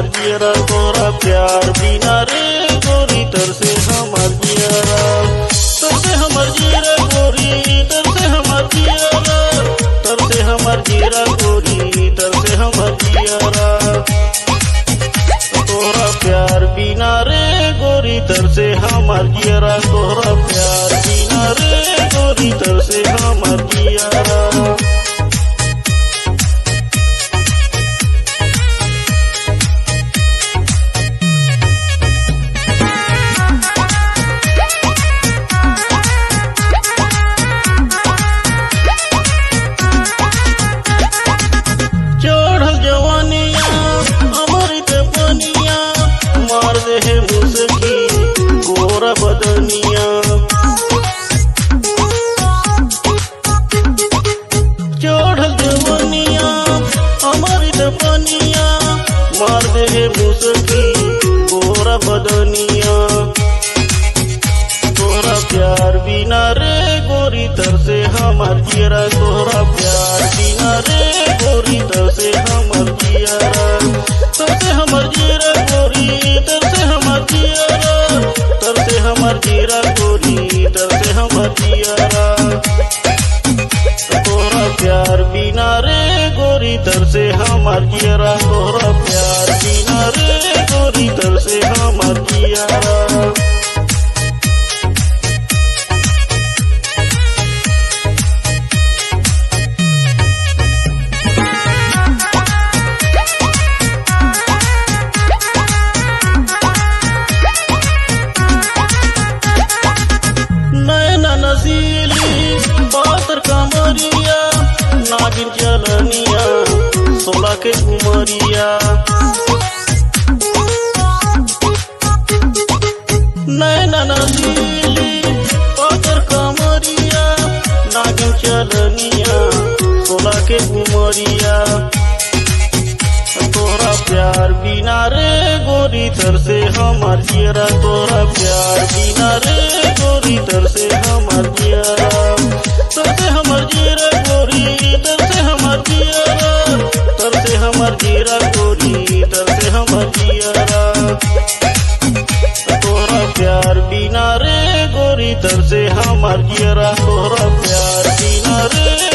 हमार जियरा तोरा प्यार बिना रे गोरी तरसे हमार जियरा तरसे हमार जियरा गोरी तरसे हमार जियरा तरसे हमार जियरा गोरी तरसे हमार जियरा तोरा प्यार बिना रे गोरी तरसे हमार जियरा तोरा प्यार बिना रे गोरी तरसे हमार जियरा गोरा बदनिया चढ़ल जवनिया हमारी दपनिया मार दे मुसकी गोरा बदनिया तोरा प्यार बिना रे गोरी तरसे हमार जियरा तोरा प्यार बिना रे गोरी तरसे हमार जियरा तरसे हमार जियरा गोरी तरसे हमार जियरा तरसे हमार जियरा गोरी तरसे हमार जियरा तोरा प्यार बिना रे गोरी तरसे हमार जियरा तोरा प्यार बिना रे गोरी तरसे हमार जियरा बातर कमरिया नागिन चलनिया 16 के उमरिया नैना नसीली बातर कमरिया नागिन चलनिया 16 के उमरिया तोरा प्यार बिना रे गोरी तरसे हमार जियरा तोरा प्यार बिना रे गोरी तरसे हमार जियरा तरसे हमार जियरा गोरी तरसे हमार जियरा तरसे हमार जियरा गोरी तरसे हमार जियरा तोरा प्यार बिना रे गोरी तरसे हमार जियरा तोरा प्यार बिना रे